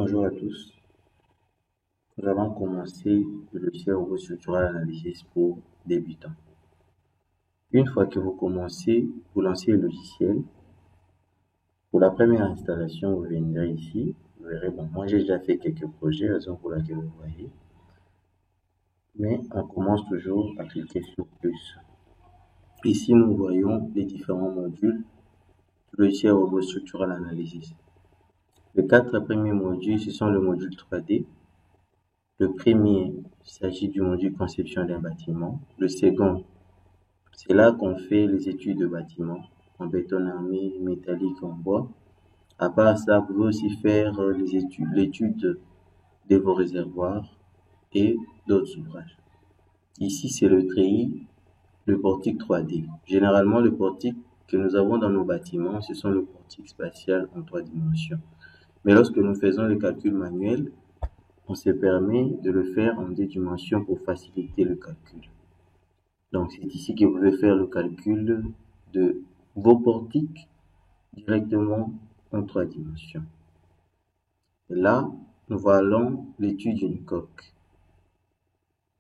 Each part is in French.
Bonjour à tous. Nous allons commencer le logiciel robot structural analysis pour débutants. Une fois que vous commencez, vous lancez le logiciel. Pour la première installation, vous viendrez ici. Vous verrez, moi j'ai déjà fait quelques projets, raison pour laquelle vous voyez. Mais on commence toujours à cliquer sur plus. Ici, nous voyons les différents modules du logiciel robot structural analysis. Les 4 premiers modules, ce sont le module 3D. Le premier, il s'agit du module conception d'un bâtiment. Le second, c'est là qu'on fait les études de bâtiment en béton armé, métallique, en bois. À part ça, vous pouvez aussi faire l'étude de vos réservoirs et d'autres ouvrages. Ici, c'est le treillis, le portique 3D. Généralement, le portique que nous avons dans nos bâtiments, ce sont le portique spatial en 3 dimensions. Mais lorsque nous faisons le calcul manuel, on se permet de le faire en 2 dimensions pour faciliter le calcul. Donc, c'est ici que vous pouvez faire le calcul de vos portiques directement en 3 dimensions. Et là, nous voyons l'étude d'une coque.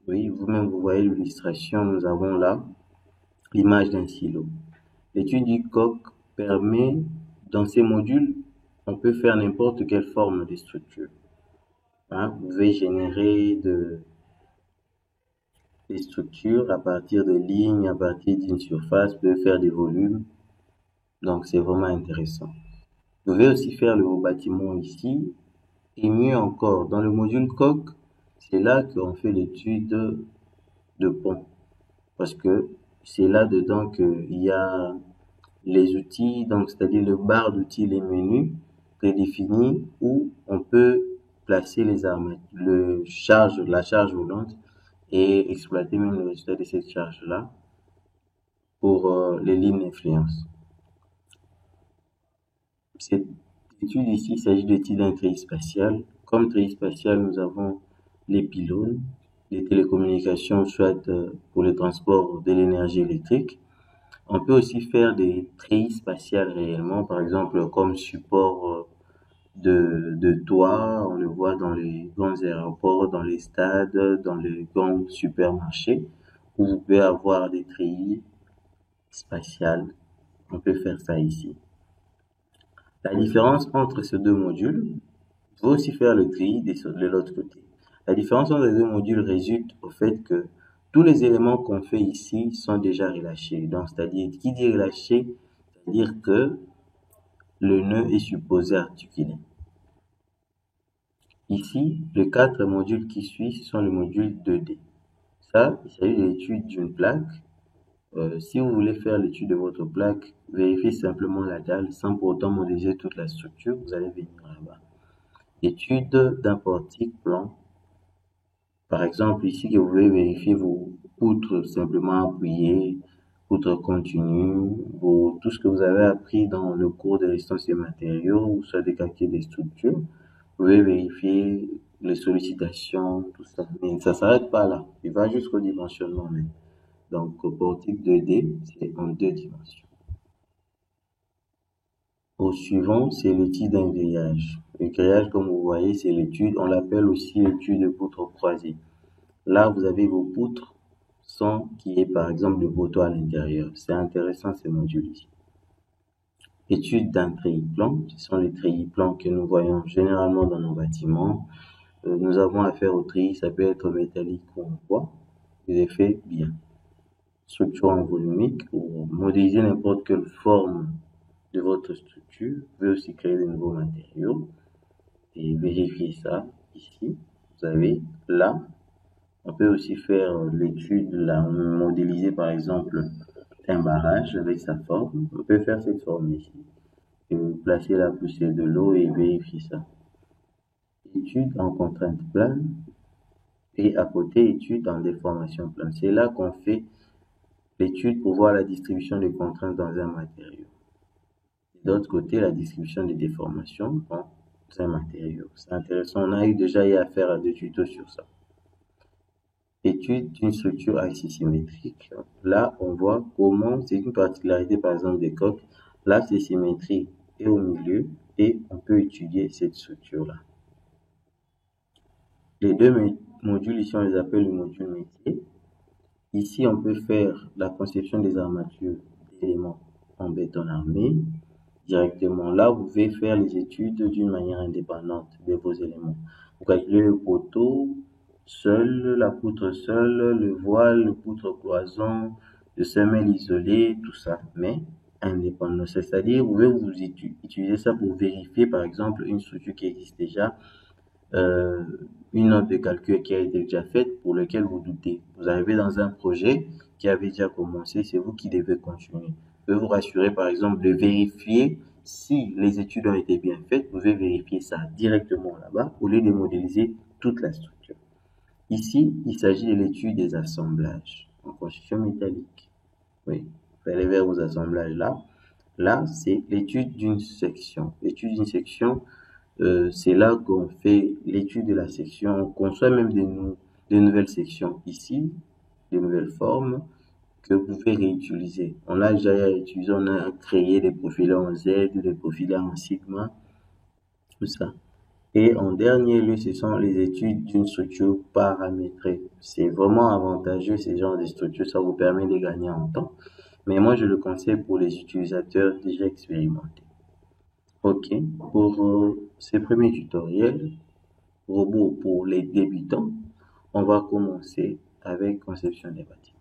Oui, vous-même, vous voyez l'illustration, nous avons là l'image d'un silo. L'étude du coque permet, dans ces modules, on peut faire n'importe quelle forme de structure. Vous pouvez générer des structures à partir de lignes, à partir d'une surface, vous pouvez faire des volumes. Donc, c'est vraiment intéressant. Vous pouvez aussi faire le bâtiment ici. Et mieux encore, dans le module coque, c'est là qu'on fait l'étude de pont. Parce que c'est là-dedans qu'il y a les outils, donc c'est-à-dire le bar d'outils, les menus prédéfinis où on peut placer les armatures, la charge volante et exploiter même le résultat de cette charge-là pour les lignes d'influence. Cette étude ici, il s'agit d'études d'un treillis spatial. Comme treillis spatial, nous avons les pylônes, les télécommunications, soit pour le transport de l'énergie électrique. On peut aussi faire des treillis spatiales réellement, par exemple comme support de toit, on le voit dans les grands aéroports, dans les stades, dans les grands supermarchés, où vous pouvez avoir des treillis spatiales. On peut faire ça ici. La différence entre ces 2 modules, il faut aussi faire le treillis de l'autre côté. La différence entre les 2 modules résulte au fait que tous les éléments qu'on fait ici sont déjà relâchés. Donc, c'est-à-dire, qui dit relâché, c'est-à-dire que le nœud est supposé articuler. Ici, les 4 modules qui suivent, ce sont les modules 2D. Ça, il s'agit de l'étude d'une plaque. Si vous voulez faire l'étude de votre plaque, vérifiez simplement la dalle sans pour autant modéliser toute la structure. Vous allez venir là-bas. Étude d'un portique plan. Par exemple, ici, que vous pouvez vérifier vos poutres simplement appuyées, poutres continues, tout ce que vous avez appris dans le cours de résistance des matériaux ou soit de calcul des structures. Vous pouvez vérifier les sollicitations, tout ça. Mais ça ne s'arrête pas là. Il va jusqu'au dimensionnement même. Donc, portique 2D, c'est en 2 dimensions. Au suivant, c'est l'étude d'un grillage. Le grillage, comme vous voyez, c'est l'étude, on l'appelle aussi l'étude de poutres croisées. Là, vous avez vos poutres sans qu'il y ait par exemple le poteau à l'intérieur. C'est intéressant ces modules ici. Étude d'un treillis plan, ce sont les treillis plans que nous voyons généralement dans nos bâtiments. Nous avons affaire au treillis, ça peut être métallique ou en bois. Vous avez fait bien. Structure en volumique, ou modéliser n'importe quelle forme de votre structure. Vous pouvez aussi créer de nouveaux matériaux et vérifier ça ici. Vous avez là. On peut aussi faire l'étude, modéliser par exemple un barrage avec sa forme. On peut faire cette forme ici. Et placer la poussière de l'eau et vérifier ça. Étude en contrainte plane. Et à côté, étude en déformation plane. C'est là qu'on fait l'étude pour voir la distribution des contraintes dans un matériau. D'autre côté, la distribution des déformations dans un matériau. C'est intéressant. On a eu déjà à faire 2 tutos sur ça. Étude d'une structure axisymétrique. Là, on voit comment, c'est une particularité par exemple des coques, l'axe de symétrie est au milieu et on peut étudier cette structure-là. Les deux modules ici, on les appelle le module métier. Ici, on peut faire la conception des armatures d'éléments en béton armé. Directement là, vous pouvez faire les études d'une manière indépendante de vos éléments. Vous calculez le poteau seul, la poutre seule, le voile, le poutre cloison, le semelle isolé, tout ça, mais indépendant. C'est-à-dire, vous pouvez utiliser ça pour vérifier, par exemple, une structure qui existe déjà, euh, une note de calcul qui a été déjà faite pour lequel vous doutez. Vous arrivez dans un projet qui avait déjà commencé, c'est vous qui devez continuer. Vous pouvez vous rassurer, par exemple, de vérifier si les études ont été bien faites. Vous pouvez vérifier ça directement là-bas au lieu de modéliser toute la structure. Ici, il s'agit de l'étude des assemblages en construction métallique. Oui, vous allez vers vos assemblages là. Là, c'est l'étude d'une section. L'étude d'une section, c'est là qu'on fait l'étude de la section, on conçoit même des nouvelles sections ici, des nouvelles formes que vous pouvez réutiliser. On a déjà utilisé, on a créé des profilés en Z, des profilés en sigma, tout ça. Et en dernier lieu, ce sont les études d'une structure paramétrée. C'est vraiment avantageux, ces genres de structures, ça vous permet de gagner en temps. Mais moi, je le conseille pour les utilisateurs déjà expérimentés. Ok, pour ce premier tutoriel, robot pour les débutants, on va commencer avec conception des bâtiments.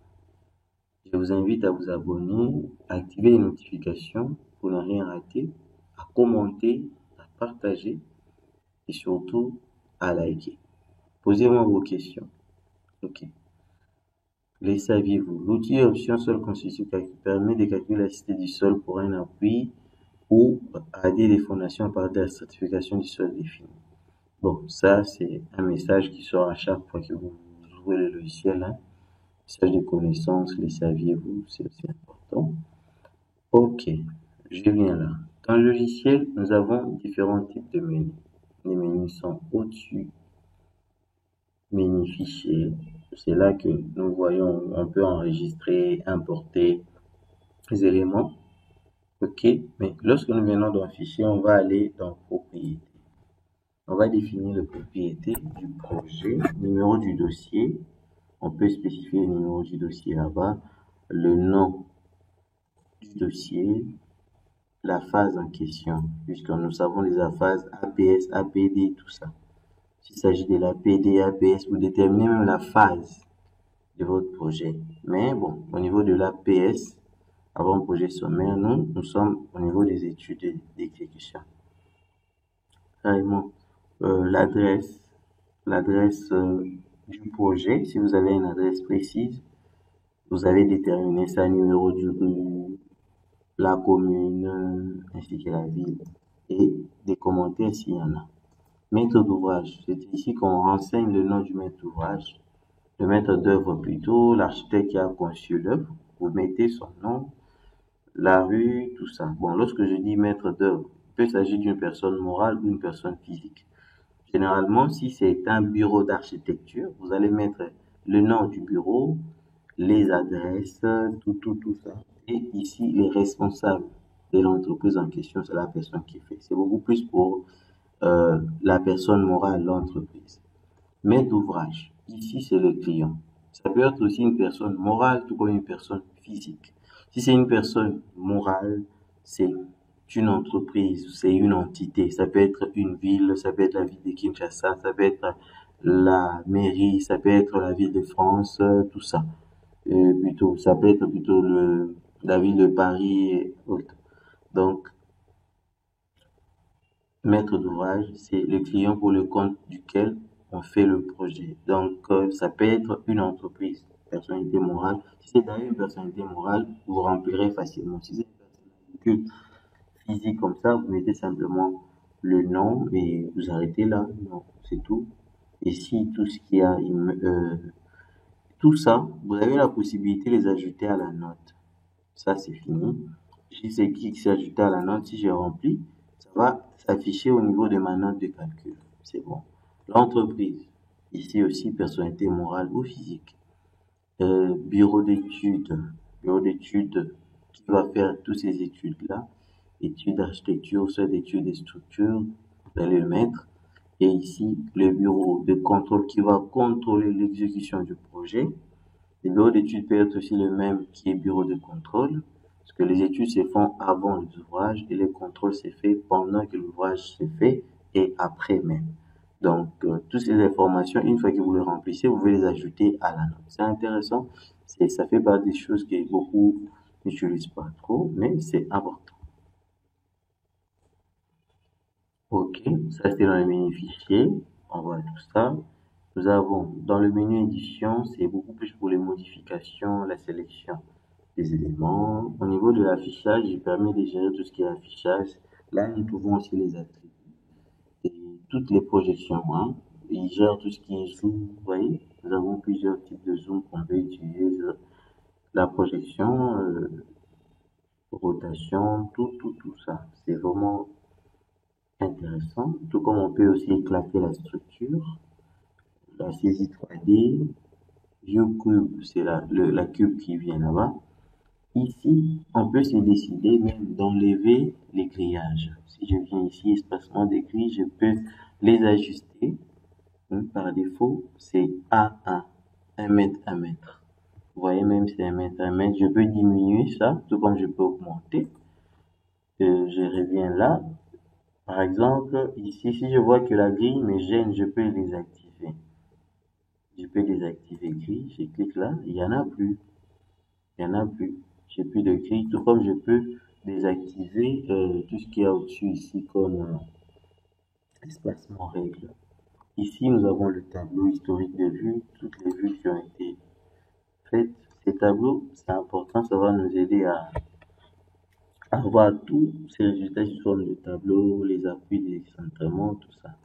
Je vous invite à vous abonner, à activer les notifications pour ne rien rater, à commenter, à partager et surtout à liker. Posez-moi vos questions. Ok. Les saviez-vous? L'outil option sol construction permet de calculer la densité du sol pour un appui ou aider les fondations par de la stratification du sol défini. Bon, ça, c'est un message qui sort à chaque fois que vous ouvrez le logiciel. Hein. Message de connaissance, les saviez-vous, c'est aussi important. Ok, je viens là. Dans le logiciel, nous avons différents types de menus. Les menus sont au-dessus, menu fichier. C'est là que nous voyons, on peut enregistrer, importer les éléments. Ok, mais lorsque nous venons dans fichier, on va aller dans propriété. On va définir la propriété du projet, numéro du dossier. On peut spécifier le numéro du dossier là-bas, le nom du dossier, la phase en question, puisque nous savons les phases APS, APD, tout ça. S'il s'agit de l'APD, APS, vous déterminez même la phase de votre projet. Mais bon, au niveau de l'APS, avant projet sommaire, nous sommes au niveau des études d'exécution. Carrément, l'adresse du projet, si vous avez une adresse précise, vous avez déterminé ça, numéro du rue, la commune, ainsi que la ville, et des commentaires s'il y en a. Maître d'ouvrage, c'est ici qu'on renseigne le nom du maître d'ouvrage, le maître d'œuvre plutôt, l'architecte qui a conçu l'œuvre, vous mettez son nom, la rue, tout ça. Bon, lorsque je dis maître d'œuvre, il peut s'agir d'une personne morale ou une personne physique. Généralement, si c'est un bureau d'architecture, vous allez mettre le nom du bureau, les adresses, tout ça. Et ici, les responsables de l'entreprise en question, c'est la personne qui fait. C'est beaucoup plus pour la personne morale, l'entreprise. Maître d'ouvrage, ici, c'est le client. Ça peut être aussi une personne morale, tout comme une personne physique. Si c'est une personne morale, c'est une entreprise, c'est une entité. Ça peut être une ville, ça peut être la ville de Kinshasa, ça peut être la mairie, ça peut être la ville de France, tout ça. Plutôt, ça peut être plutôt la ville de Paris et autres. Donc, maître d'ouvrage, c'est le client pour le compte duquel on fait le projet. Donc, ça peut être une entreprise, personnalité morale. Si c'est d'ailleurs une personnalité morale, vous remplirez facilement. Si c'est une personnalité physique comme ça, vous mettez simplement le nom et vous arrêtez là. Non, c'est tout. Et si tout ce qui a, tout ça, vous avez la possibilité de les ajouter à la note. Ça, c'est fini. Si c'est qui s'est ajouté à la note, si j'ai rempli, ça va s'afficher au niveau de ma note de calcul. C'est bon. L'entreprise. Ici aussi, personnalité morale ou physique. Bureau d'études. Bureau d'études qui va faire toutes ces études-là. Études d'architecture, soit d'études des structures. Vous allez le mettre. Et ici, le bureau de contrôle qui va contrôler l'exécution du projet. Le bureau d'études peut être aussi le même qui est bureau de contrôle, parce que les études se font avant les ouvrages et le contrôle se fait pendant que l'ouvrage se fait et après même. Donc, toutes ces informations, une fois que vous les remplissez, vous pouvez les ajouter à la note. C'est intéressant, ça fait partie des choses que beaucoup n'utilisent pas trop, mais c'est important. Ok, ça c'est dans le menu fichier, on voit tout ça. Nous avons dans le menu édition, c'est beaucoup plus pour les modifications, la sélection des éléments. Au niveau de l'affichage, il permet de gérer tout ce qui est affichage. Là, nous trouvons aussi les attributs et toutes les projections. Hein. Il gère tout ce qui est zoom. Vous voyez, nous avons plusieurs types de zoom qu'on peut utiliser. La projection, rotation, tout ça. C'est vraiment intéressant. Tout comme on peut aussi éclater la structure, la saisie 3D, View Cube, c'est la cube qui vient là-bas. Ici, on peut se décider même d'enlever les grillages. Si je viens ici, espacement des grilles, je peux les ajuster. Par défaut, c'est A1, 1 mètre, 1 mètre. Vous voyez, même si c'est 1 mètre, 1 mètre, je peux diminuer ça, tout comme je peux augmenter. Je reviens là. Par exemple, ici, si je vois que la grille me gêne, je peux les activer. Je peux désactiver grille, je clique là, il n'y en a plus. Il n'y en a plus. J'ai plus de grille, tout comme je peux désactiver tout ce qu'il y a au-dessus ici comme espacement règle. Ici, nous avons le tableau historique de vues, toutes les vues qui ont été faites. Ces tableaux, c'est important, ça va nous aider à avoir tous ces résultats sous forme de tableau, les appuis des excentrements, tout ça.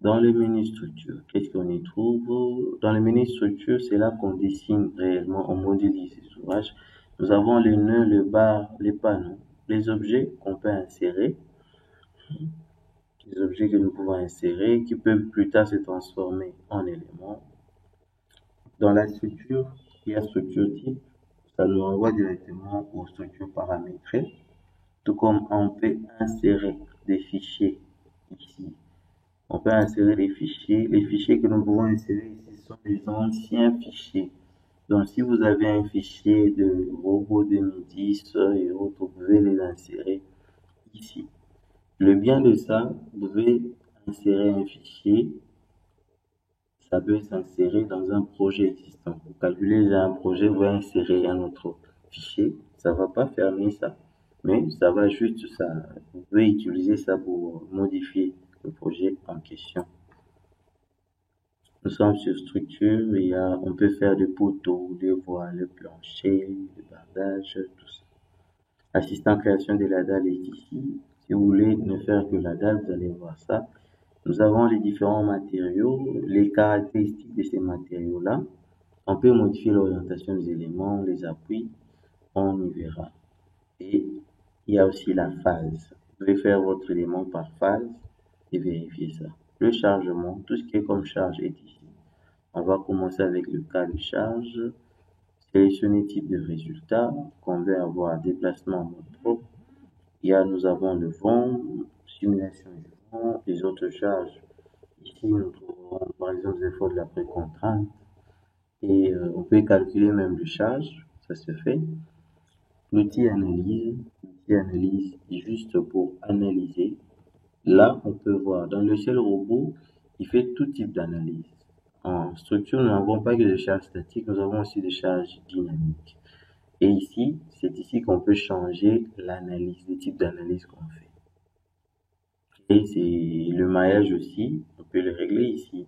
Dans le menu structure, qu'est-ce qu'on y trouve? Dans le menu structure, c'est là qu'on dessine réellement, on modélise les ouvrages. Nous avons les nœuds, le bar, les panneaux, les objets qu'on peut insérer, les objets que nous pouvons insérer, qui peuvent plus tard se transformer en éléments. Dans la structure, il y a structure type, ça nous renvoie directement aux structures paramétrées, tout comme on peut insérer des fichiers ici. On peut insérer les fichiers. Les fichiers que nous pouvons insérer ici sont les anciens fichiers. Donc, si vous avez un fichier de robot 2010 et autres, vous pouvez les insérer ici. Le bien de ça, vous pouvez insérer un fichier. Ça peut s'insérer dans un projet existant. Vous calculez, j'ai un projet, vous insérer un autre fichier. Ça ne va pas fermer ça. Mais ça va juste ça. Vous pouvez utiliser ça pour modifier le projet en question. Nous sommes sur structure, on peut faire des poteaux, des voiles, le plancher, le bardage, tout ça. Assistant création de la dalle est ici. Si vous voulez ne faire que la dalle, vous allez voir ça. Nous avons les différents matériaux, les caractéristiques de ces matériaux-là. On peut modifier l'orientation des éléments, les appuis, on y verra. Et il y a aussi la phase. Vous pouvez faire votre élément par phase et vérifier ça. Le chargement, tout ce qui est comme charge est ici. On va commencer avec le cas de charge. Sélectionner type de résultat qu'on veut avoir déplacement en mode propre. Nous avons le vent, simulation du vent, les autres charges. Ici, nous trouverons par exemple les efforts de la précontrainte. Et on peut calculer même le charge, ça se fait. L'outil analyse est juste pour analyser. Là, on peut voir dans le seul robot, il fait tout type d'analyse. En structure, nous n'avons pas que des charges statiques, nous avons aussi des charges dynamiques. Et ici, c'est ici qu'on peut changer l'analyse, le type d'analyse qu'on fait. Et c'est le maillage aussi, on peut le régler ici.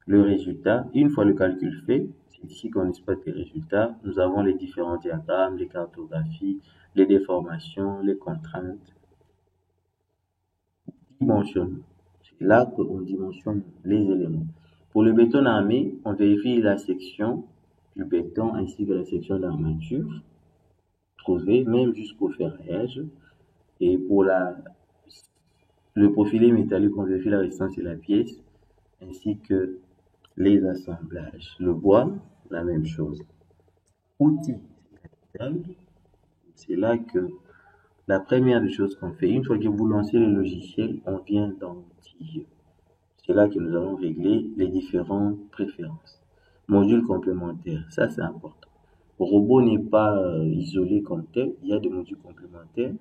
Le résultat, une fois le calcul fait, c'est ici qu'on exploite les résultats. Nous avons les différents diagrammes, les cartographies, les déformations, les contraintes. Dimensionnement. C'est là qu'on dimensionne les éléments. Pour le béton armé, on vérifie la section du béton ainsi que la section d'armature trouvée, même jusqu'au ferraillage. Et pour le profilé métallique, on vérifie la résistance de la pièce ainsi que les assemblages. Le bois, la même chose. Outils, c'est là que la première des choses qu'on fait, une fois que vous lancez le logiciel, on vient dans outils. C'est là que nous allons régler les différentes préférences. Modules complémentaires, ça c'est important. Le robot n'est pas isolé comme tel, il y a des modules complémentaires.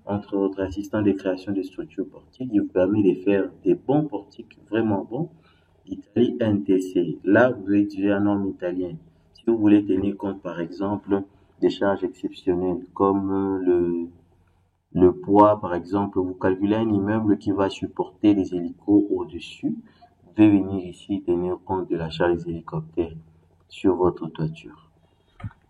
Entre autres, assistant de création de structures portiques, il vous permet de faire des bons portiques, vraiment bons. Italie NTC, là vous pouvez utiliser un nom italien. Si vous voulez tenir compte par exemple des charges exceptionnelles comme le poids, par exemple, vous calculez un immeuble qui va supporter les hélicos au-dessus. Vous devez venir ici tenir compte de la charge des hélicoptères sur votre toiture.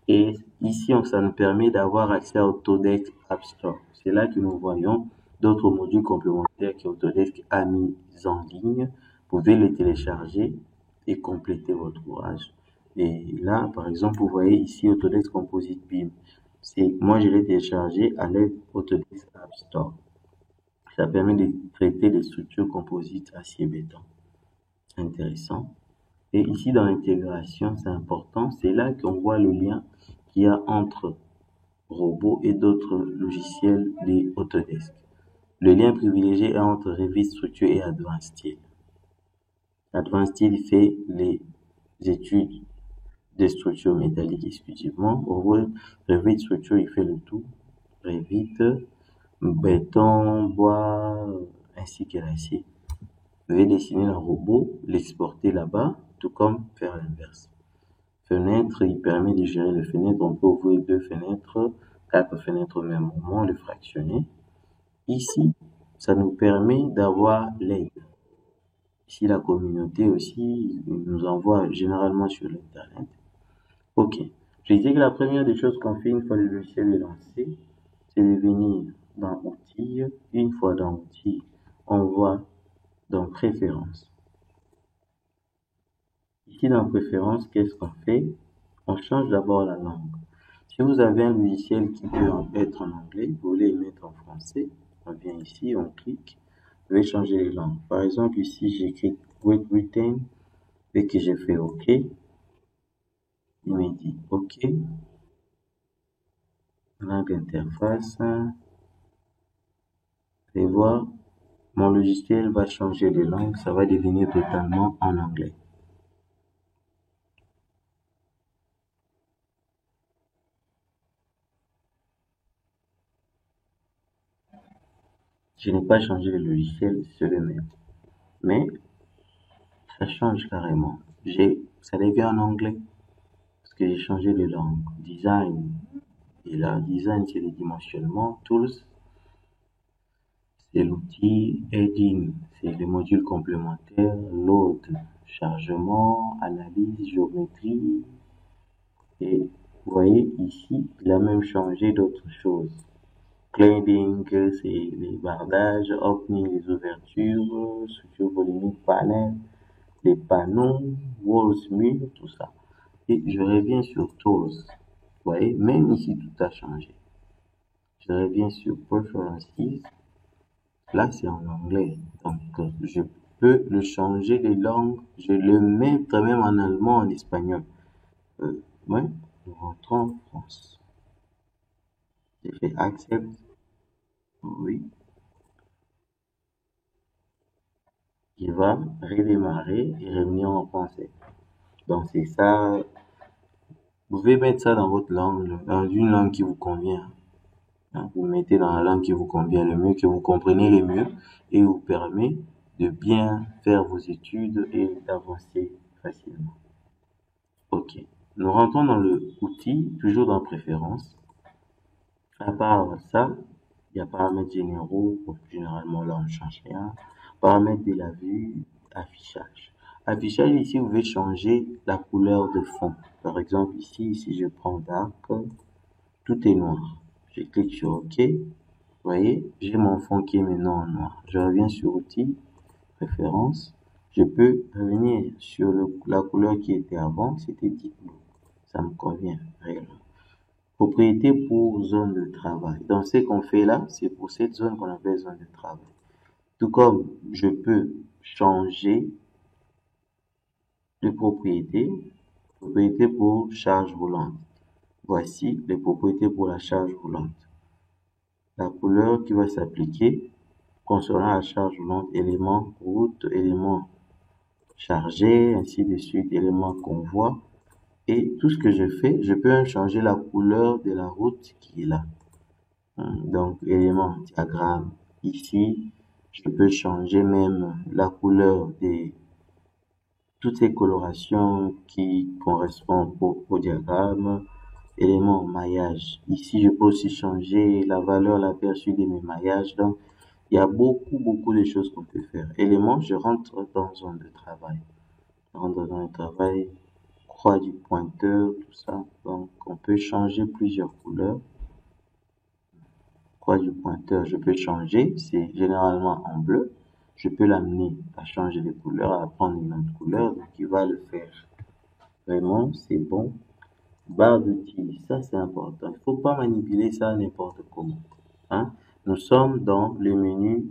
Et ici, ça nous permet d'avoir accès à Autodesk App Store. C'est là que nous voyons d'autres modules complémentaires qu'Autodesk a mis en ligne. Vous pouvez les télécharger et compléter votre ouvrage. Et là, par exemple, vous voyez ici Autodesk Composite BIM. Moi, je l'ai téléchargé à l'aide Autodesk App Store. Ça permet de traiter des structures composites acier béton. Intéressant. Et ici, dans l'intégration, c'est important. C'est là qu'on voit le lien qu'il y a entre robots et d'autres logiciels de Autodesk. Le lien privilégié est entre Revit Structure et Advanced Steel. Advanced Steel fait les études des structures métalliques exclusivement. Revit Structure, il fait le tout. Revit, béton, bois, ainsi que l'acier. Vous pouvez dessiner un robot, l'exporter là-bas, tout comme faire l'inverse. Fenêtre, il permet de gérer les fenêtres. On peut ouvrir 2 fenêtres, 4 fenêtres au même moment, les fractionner. Ici, ça nous permet d'avoir l'aide. Ici, la communauté aussi nous envoie généralement sur l'Internet. Ok. Je disais que la première des choses qu'on fait une fois le logiciel est lancé, c'est de venir dans Outils. Une fois dans Outils, on voit dans Préférences. Ici, dans Préférences, qu'est-ce qu'on fait? On change d'abord la langue. Si vous avez un logiciel qui peut être en anglais, vous voulez le mettre en français, on vient ici, on clique, je vais changer les langues. Par exemple, ici, j'écris Great Britain, et que j'ai fait OK, il me dit OK, langue interface, et voir, mon logiciel va changer de langue, ça va devenir totalement en anglais. Je n'ai pas changé le logiciel, c'est le même. Mais ça change carrément. Ça devient en anglais parce que j'ai changé de langue. Design. Et là, design, c'est le dimensionnement. Tools, c'est l'outil. Adding, c'est le module complémentaire. Load, chargement, analyse, géométrie. Et vous voyez ici, il a même changé d'autres choses. Cladding, c'est les bardages. Opening, les ouvertures. Structure volumique, panel. Les panneaux, walls, murs, tout ça. Et je reviens sur Tools. Vous voyez, même ici, tout a changé. Je reviens sur Preferences. Là, c'est en anglais. Donc, je peux le changer de langue. Je le mettre même en allemand, en espagnol. Ouais, nous rentrons en France. J'ai fait Accept. Oui. Il va redémarrer et revenir en français. Donc, c'est ça. Vous pouvez mettre ça dans votre langue, dans une langue qui vous convient. Vous mettez dans la langue qui vous convient le mieux, que vous comprenez le mieux, et vous permet de bien faire vos études et d'avancer facilement. Ok. Nous rentrons dans le outil, toujours dans Préférences. À part ça, il y a paramètres généraux. Généralement, là, on ne change rien. Paramètres de la vue, affichage. Affichage, ici, vous pouvez changer la couleur de fond. Par exemple, ici, si je prends dark, tout est noir. Je clique sur OK. Vous voyez, j'ai mon fond qui est maintenant en noir. Je reviens sur Outils, Préférences. Je peux revenir sur la couleur qui était avant, c'était deep blue. Ça me convient réellement. Propriété pour zone de travail. Donc, ce qu'on fait là, c'est pour cette zone qu'on appelle zone de travail. Tout comme je peux changer de propriété pour charge roulante. Voici les propriétés pour la charge roulante. la couleur qui va s'appliquer concernant la charge roulante, élément route, élément chargé, ainsi de suite, élément convoi. Et tout ce que je fais, je peux même changer la couleur de la route qui est là. Donc, élément diagramme. Ici, je peux changer même la couleur de toutes ces colorations qui correspondent au diagramme. Élément maillage. Ici, je peux aussi changer la valeur, l'aperçu de mes maillages. Donc, il y a beaucoup de choses qu'on peut faire. Élément, je rentre dans zone de travail. Je rentre dans le travail, croix du pointeur, tout ça. Donc, on peut changer plusieurs couleurs. Croix du pointeur, je peux changer. C'est généralement en bleu. Je peux l'amener à changer de couleur, à prendre une autre couleur. Donc, il va le faire. Vraiment, c'est bon. Barre d'outils, ça c'est important. Il ne faut pas manipuler ça n'importe comment. Hein? Nous sommes dans le menu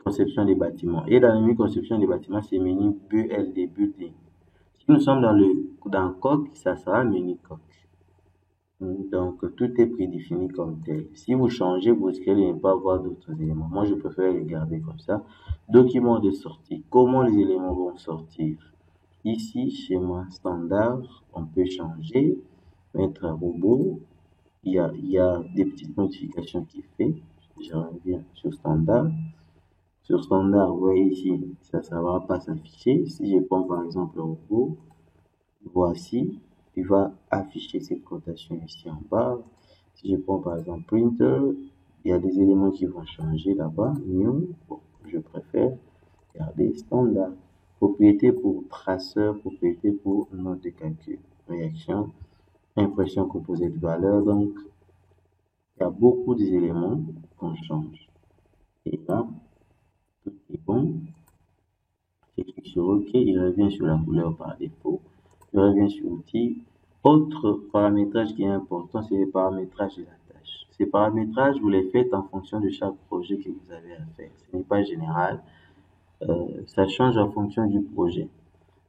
conception des bâtiments. Et dans le menu conception des bâtiments, c'est menu BLD, building. Si nous sommes dans coq, ça sera menu coq. Donc, tout est prédéfini comme tel. Si vous changez, vous risquez de ne pas avoir d'autres éléments. Moi, je préfère les garder comme ça. Document de sortie. Comment les éléments vont sortir? Ici, schéma standard, on peut changer, mettre un robot. Il y a des petites modifications qui fait. Je reviens sur standard. Sur standard, vous voyez ici, ça ne va pas s'afficher. Si je prends par exemple le robot, voici, il va afficher cette cotation ici en bas. Si je prends par exemple printer, il y a des éléments qui vont changer là-bas. New, bon, je préfère garder standard. Propriété pour traceur, propriété pour note de calcul. Réaction, impression composée de valeur. Donc, il y a beaucoup d'éléments qu'on change. Et là, tout est bon. Je clique sur OK, il revient sur la couleur par défaut. Je reviens sur outils. Autre paramétrage qui est important, c'est le paramétrage de la tâche. Ces paramétrages, vous les faites en fonction de chaque projet que vous avez à faire. Ce n'est pas général. Ça change en fonction du projet.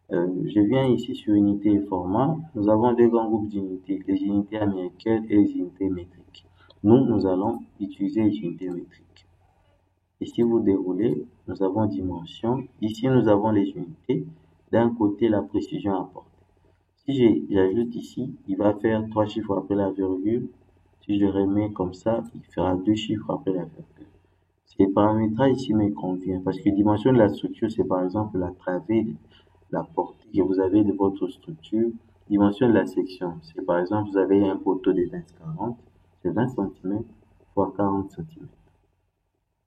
Je viens ici sur unité et format. Nous avons deux grands groupes d'unités, les unités américaines et les unités métriques. Nous allons utiliser les unités métriques. Et si vous déroulez, nous avons dimension. Ici, nous avons les unités. D'un côté, la précision apportée. Si j'ajoute ici, il va faire 3 chiffres après la virgule. Si je remets comme ça, il fera 2 chiffres après la virgule. Ces paramétrages ici me conviennent parce que dimension de la structure, c'est par exemple la travée, la portée que vous avez de votre structure. Dimension de la section, c'est par exemple, vous avez un poteau de 20-40, c'est 20 cm fois 40 cm.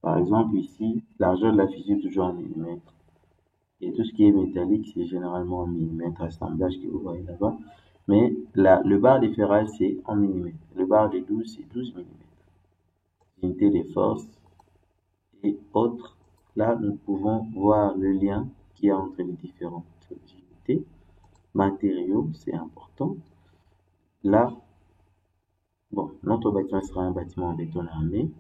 Par exemple, ici, largeur de la fissure toujours en millimètres. Et tout ce qui est métallique, c'est généralement en millimètres, assemblage que vous voyez là-bas. Mais le bar de ferrage, c'est en millimètres. Le bar de 12, c'est 12 mm. Unité des forces et autres. Là, nous pouvons voir le lien qu'il y a entre les différentes unités. Matériaux, c'est important. Là, bon, notre bâtiment sera un bâtiment en béton armé.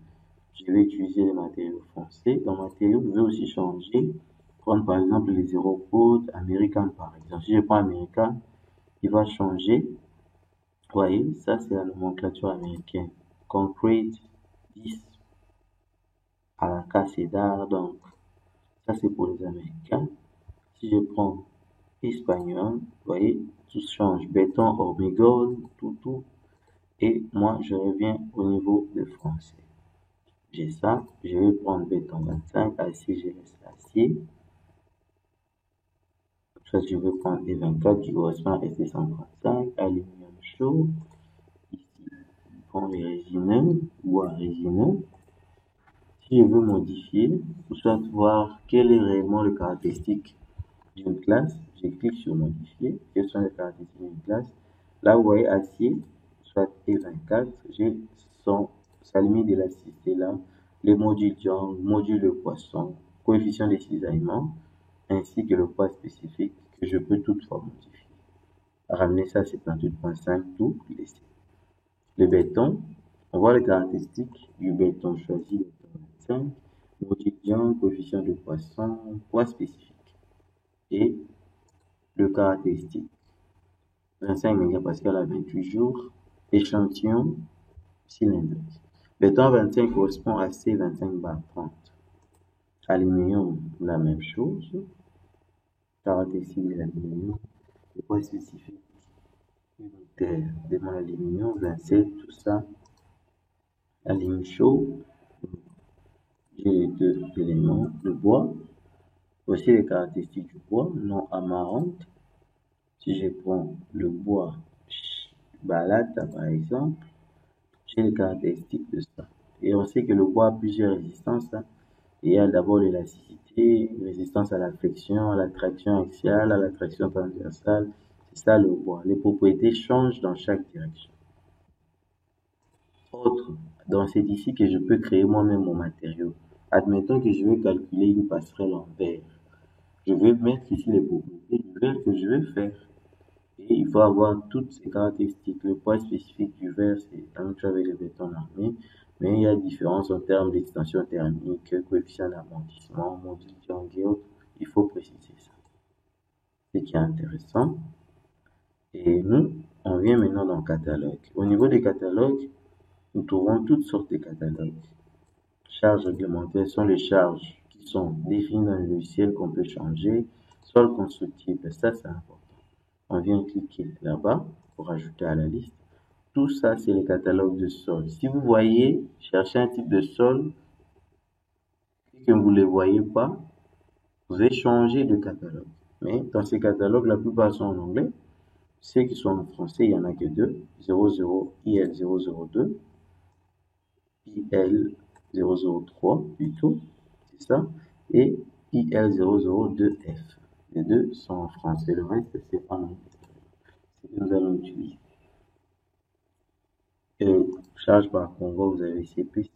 Je vais utiliser les matériaux foncés. Dans matériaux, vous pouvez aussi changer. Prendre par exemple les zéro code American par exemple. Si je prends American, il va changer. Vous voyez, ça c'est la nomenclature américaine. Concrete 10 à la Cedar, donc ça c'est pour les Américains. Si je prends espagnol, vous voyez, tout change. Béton, hormigone, tout. Et moi, je reviens au niveau de français. J'ai ça, je vais prendre béton 25, acier, je laisse acier. Soit je vais prendre les 24 qui correspond à ST135, aluminium chaud. Ici, je prends les résineux, bois résineux. Si je veux modifier, ou soit voir quel est réellement le caractéristique d'une classe, je clique sur modifier. Quelles sont les caractéristiques d'une classe? Là, vous voyez acier, soit E24, j'ai sa limite d'élasticité là, les modules Young, module de poisson, coefficient de cisaillement, ainsi que le poids spécifique que je peux toutefois modifier. Ramener ça à 78.5, tout laisser. Le béton, on voit les caractéristiques du béton choisi, béton 25, module Young, coefficient de poisson, poids spécifique. Et le caractéristique 25 mégapascal à 28 jours, échantillon cylindrique. Béton 25 correspond à C25/30. Aluminium, la même chose. Caractéristique de l'aluminium. Le poids spécifique de mon aluminium, 27, tout ça. Aluminium chaud. J'ai les deux éléments. Le bois. Voici les caractéristiques du bois. Non amarante. Si je prends le bois balata par exemple, j'ai les caractéristiques de ça. Et on sait que le bois a plusieurs résistances. Il y a d'abord l'élasticité, résistance à la flexion, à la traction axiale, à la traction transversale. C'est ça le bois. Les propriétés changent dans chaque direction. Autre, donc c'est ici que je peux créer moi-même mon matériau. Admettons que je veux calculer une passerelle en verre. Je vais mettre ici les propriétés du verre que je veux faire. Et il faut avoir toutes ces caractéristiques. Le poids spécifique du verre, c'est la même chose avec le béton armé, mais il y a différence en termes d'extension thermique, coefficient d'amortissement, mobilité en guillot. Il faut préciser ça. Ce qui est intéressant. Et nous, on vient maintenant dans le catalogue. Au niveau des catalogues, nous trouvons toutes sortes de catalogues. Charges réglementaires sont les charges qui sont définies dans le logiciel qu'on peut changer. Sol constructible, ça c'est important. On vient cliquer là-bas pour ajouter à la liste. Tout ça, c'est les catalogues de sol. Si vous voyez, cherchez un type de sol et que vous ne le voyez pas, vous pouvez changer de catalogue. Mais dans ces catalogues, la plupart sont en anglais. Ceux qui sont en français, il n'y en a que deux. IL002, IL003 plutôt, c'est ça, et IL002F. Les deux sont en français, le reste c'est en anglais. C'est ce que nous allons utiliser. Charge par convoi, vous avez CPC.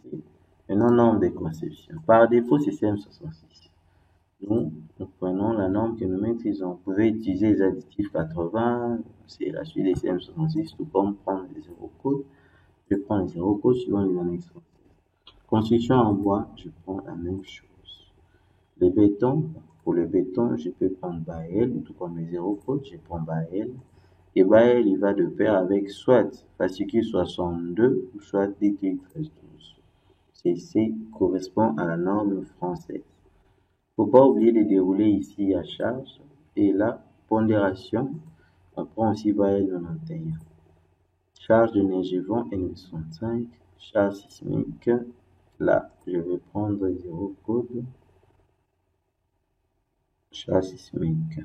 Maintenant, norme de conception. Par défaut, c'est CM66. Nous prenons la norme que nous maîtrisons. Vous pouvez utiliser les additifs 80, c'est la suite des CM66, tout comme prendre les zéro codes. Je prends les zéro codes suivant les annexes. Construction en bois, je prends la même chose. Le béton, pour le béton, je peux prendre Baël, tout comme les zéro codes, je prends Baël. Et Baël, il va de pair avec soit fascicule 62 ou soit DTI 1312. Ceci correspond à la norme française. Faut pas oublier de dérouler ici à charge. Et là, pondération, on prend aussi Baël 91. Charge de Négevent N65, charge sismique. Là, je vais prendre 0 code. Charge sismique.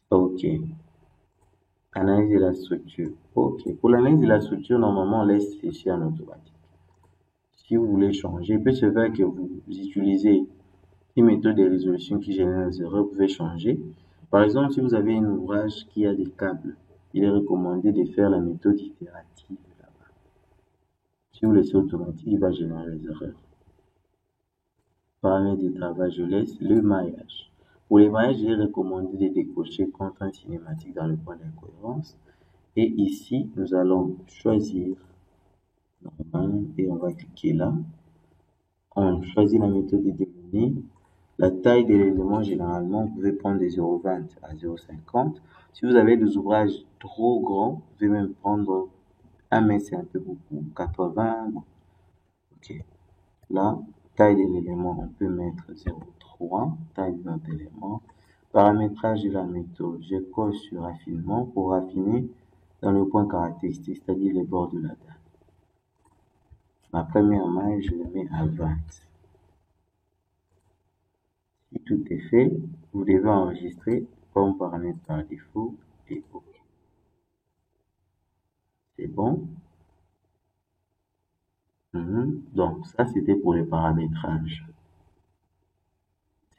OK. Analyse de la structure. OK. Pour l'analyse de la structure, normalement, on laisse ceci en automatique. Si vous voulez changer, il peut se faire que vous utilisez une méthode de résolution qui génère des erreurs, vous pouvez changer. Par exemple, si vous avez un ouvrage qui a des câbles, il est recommandé de faire la méthode itérative là-bas. Si vous laissez automatique, il va générer les erreurs. Paramètres de travail, je laisse le maillage. Pour les maillages, il est recommandé de décocher contrainte cinématique dans le point d'incohérence. Et ici, nous allons choisir normal et on va cliquer là. On choisit la méthode de déliminer. La taille de l'élément, généralement, vous pouvez prendre de 0,20 à 0,50. Si vous avez des ouvrages trop grands, vous pouvez même prendre 1 mètre, c'est un peu beaucoup, 80. OK. Là, taille de l'élément, on peut mettre 0,3, taille de notre élément. Paramétrage de la méthode, je colle sur raffinement pour raffiner dans le point caractéristique, c'est-à-dire les bords de la date. Ma première maille, je la mets à 20. Si tout est fait, vous devez enregistrer comme paramètre par défaut et OK. C'est bon. Donc, ça, c'était pour le paramétrage.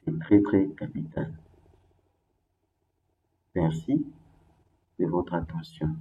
C'est très, très capital. Merci de votre attention.